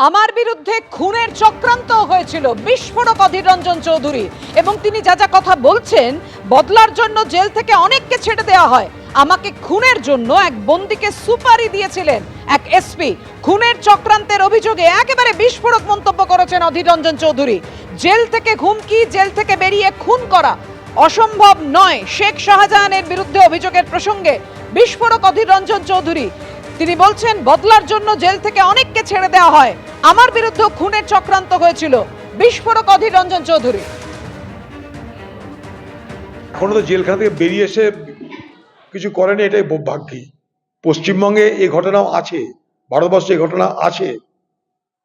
আমার বিরুদ্ধে খুনের চক্রান্ত হয়েছিল বিস্ফোরক অধীর রঞ্জন চৌধুরী এবং তিনি যা যা কথা বলছেন বদলার জন্য জেল থেকে অনেককে ছেড়ে দেওয়া হয়। আমাকে খুনের জন্য এক বন্দীকে সুপারি দিয়েছিলেন এক এসপি। খুনের চক্রান্তের অভিযোগে একেবারে বিস্ফোরক মন্তব্য করেছেন অধীর রঞ্জন চৌধুরী। জেল থেকে হুমকি, জেল থেকে বেরিয়ে খুন করা অসম্ভব নয়। শেখ শাহজাহানের বিরুদ্ধে অভিযোগের প্রসঙ্গে বিস্ফোরক অধীর রঞ্জন চৌধুরী তিনি বলছেন বদলার জন্য জেল থেকে অনেককে ছেড়ে দেওয়া হয়, আমার বিরুদ্ধে খুনের চক্রান্ত হয়েছিল। বিস্ফোরক অধীর রঞ্জন চৌধুরী। এখনো তো জেলখানা থেকে বেরিয়ে এসে কিছু করেনি, এটাই ভাগ্যি। পশ্চিমবঙ্গে এই ঘটনাও আছে, ভারতবর্ষে এই ঘটনা আছে।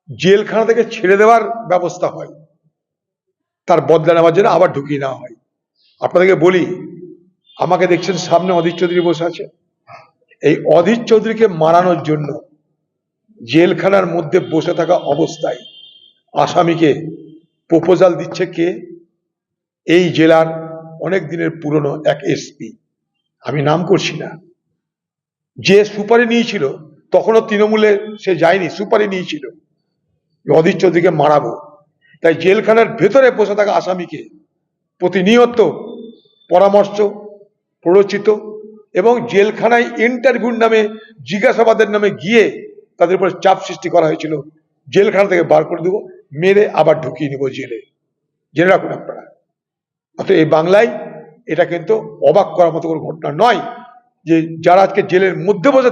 জেলখানা থেকে ছেড়ে দেওয়ার ব্যবস্থা হয়, তার বদলা নেওয়ার জন্য আবার ঢুকিয়ে নেওয়া হয়। আপনাদেরকে বলি, আমাকে দেখছেন সামনে অধীর চৌধুরী বসে আছে। এই অধীর চৌধুরীকে মারানোর জন্য জেলখানার মধ্যে বসে থাকা অবস্থায় আসামিকে প্রপোজাল দিচ্ছে কে? এই জেলার অনেক দিনের পুরনো এক এসপি, আমি নাম করছি না, যে সুপারি নিয়েছিল। তখনও তৃণমূলে সে যায়নি, সুপারি নিয়েছিল অধীর চৌধুরীকে মারাবো। তাই জেলখানার ভেতরে বসে থাকা আসামিকে প্রতিনিয়ত পরামর্শ, প্ররোচিত এবং জেলখানায় ইন্টারভিউর নামে, জিজ্ঞাসাবাদের নামে গিয়ে তাদের উপর চাপ সৃষ্টি করা হয়েছিল। জেলখানা থেকে বার করে দেবো, মেরে আবার ঢুকিয়ে নেবো জেলে। জেনে রাখুন আপনারা। অর্থাৎ এই বাংলায় এটা কিন্তু অবাক করার মতো কোনো ঘটনা নয় যে যারা আজকে জেলের মধ্যে বসে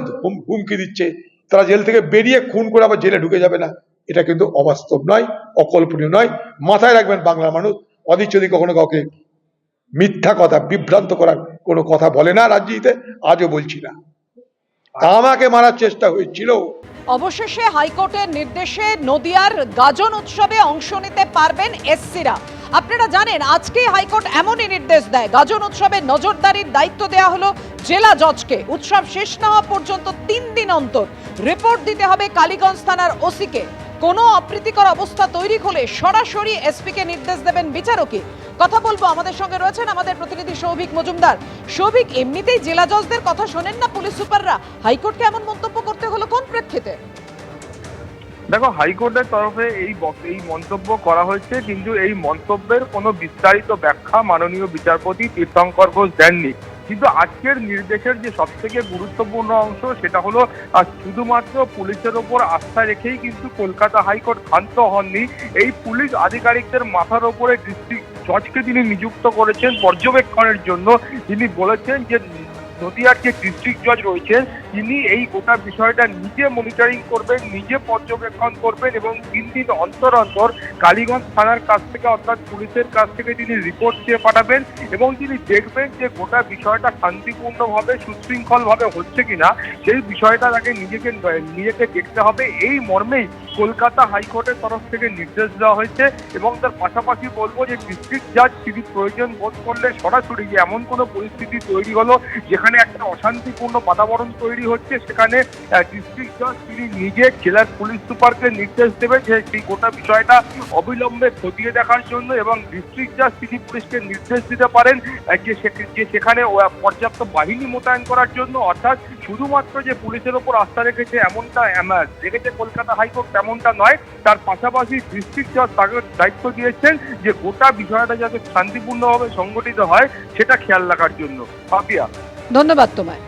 হুমকি দিচ্ছে তারা জেল থেকে বেরিয়ে খুন করে আবার জেলে ঢুকে যাবে না, এটা কিন্তু অবাস্তব নয়, অকল্পনীয় নয়। মাথায় রাখবেন বাংলার মানুষ, অধীর চৌধুরী কখনো কাউকে মিথ্যা কথা, বিভ্রান্ত করার কোনো কথা বলে না রাজনীতিতে, আজও বলছি না। আমাকে মারার চেষ্টা হয়েছিল। অবশেষে হাইকোর্টের নির্দেশে নদিয়ার গাজন উৎসবে অংশ নিতে পারবেন এসসিরা। আপনারা জানেন আজকে হাইকোর্ট এমনই নির্দেশ দেয়, গাজন উৎসবে নজরদারির দায়িত্ব দেওয়া হলো জেলা জজকে। উৎসব শেষ না হওয়া পর্যন্ত 3 দিন অন্তর রিপোর্ট দিতে হবে কালীগঞ্জ থানার ওসিকে। কোনো অপ্রীতিকর অবস্থা তৈরি হলে সরাসরি এসপিকে নির্দেশ দেবেন বিচারকই। কথা বলবো, আমাদের সঙ্গে রয়েছেন আমাদের প্রতিনিধি সৌভিক মজুমদার। সৌভিক, এমনিতেই জেলা জজদের কথা শোনেন না পুলিশ সুপাররা, হাইকোর্টকে এমন মন্তব্য করতে হলো কোন প্রেক্ষিতে? দেখো, হাইকোর্টের তরফে এই মন্তব্য করা হয়েছে, কিন্তু এই মন্তব্যের কোনো বিস্তারিত ব্যাখ্যা মাননীয় বিচারপতি তীর্থঙ্কর ঘোষ দেননি। কিন্তু আজকের নির্দেশের যে সবথেকে গুরুত্বপূর্ণ অংশ সেটা হলো শুধুমাত্র পুলিশের ওপর আস্থা রেখেই কিন্তু কলকাতা হাইকোর্ট ক্ষান্ত হননি। এই পুলিশ আধিকারিকদের মাথার ওপরে ডিস্ট্রিক্ট জজকে তিনি নিযুক্ত করেছেন পর্যবেক্ষণের জন্য। তিনি বলেছেন যে নদিয়ার যে ডিস্ট্রিক্ট জজ রয়েছেন তিনি এই গোটা বিষয়টা নিজে মনিটরিং করবেন, নিজে পর্যবেক্ষণ করবেন এবং 3 দিন অন্তর অন্তর কালীগঞ্জ থানার কাছ থেকে অর্থাৎ পুলিশের কাছ থেকে তিনি রিপোর্ট চেয়ে পাঠাবেন এবং তিনি দেখবেন যে গোটা বিষয়টা শান্তিপূর্ণভাবে, সুশৃঙ্খলভাবে হচ্ছে কিনা, সেই বিষয়টা তাকে নিজেকে দেখতে হবে। এই মর্মেই কলকাতা হাইকোর্টের তরফ থেকে নির্দেশ দেওয়া হয়েছে এবং তার পাশাপাশি বলবো যে ডিস্ট্রিক্ট জাজ তিনি প্রয়োজন বোধ করলে সরাসরি যে এমন কোনো পরিস্থিতি তৈরি হলো যেখানে একটা অশান্তিপূর্ণ বাতাবরণ তৈরি হচ্ছে, সেখানে ডিস্ট্রিক্ট জাজ তিনি নিজে জেলার পুলিশ সুপারকে নির্দেশ দেবেন যে সেই গোটা বিষয়টা অবিলম্বে খতিয়ে দেখার জন্য এবং ডিস্ট্রিক্ট জাজ তিনি পুলিশকে নির্দেশ দিতে পারেন যে সেখানে পর্যাপ্ত বাহিনী মোতায়েন করার জন্য। অর্থাৎ শুধুমাত্র যে পুলিশের ওপর আস্থা রেখেছে এমনটা রেখেছে কলকাতা হাইকোর্ট তেমনটা নয়, তার পাশাপাশি ডিস্ট্রিক্ট জাজ তাকে দায়িত্ব দিয়েছেন যে গোটা বিষয়টা যাতে শান্তিপূর্ণভাবে সংগঠিত হয় সেটা খেয়াল রাখার জন্য। পাপিয়া, ধন্যবাদ তোমায়।